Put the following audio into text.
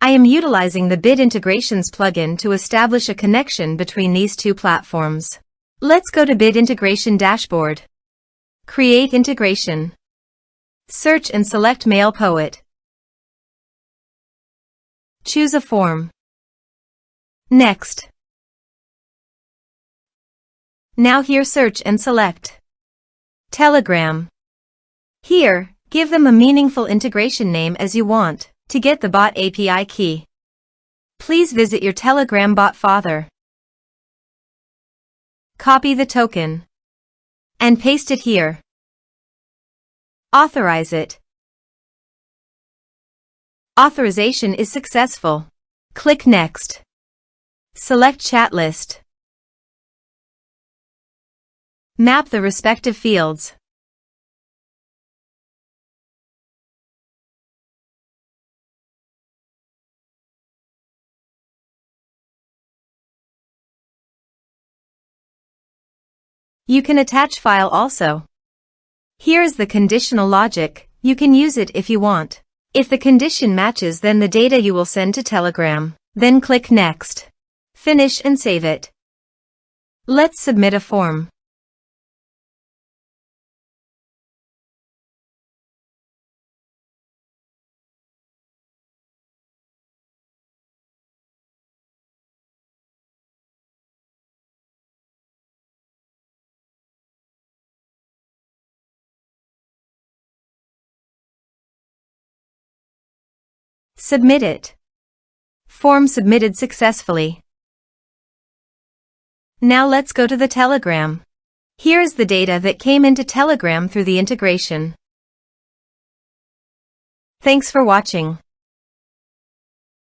I am utilizing the Bit Integrations plugin to establish a connection between these two platforms. Let's go to Bit Integration Dashboard. Create Integration. Search and select MailPoet. Choose a form. Next. Now here search and select Telegram. Here, give them a meaningful integration name as you want to get the bot API key. Please visit your Telegram bot father. Copy the token and paste it here. Authorize it. Authorization is successful. Click Next. Select Chat List. Map the respective fields. You can attach file also. Here is the conditional logic. You can use it if you want. If the condition matches, then the data you will send to Telegram. Then click Next. Finish and save it. Let's submit a form. Submit it. Form submitted successfully. Now let's go to the Telegram. Here is the data that came into Telegram through the integration. Thanks for watching.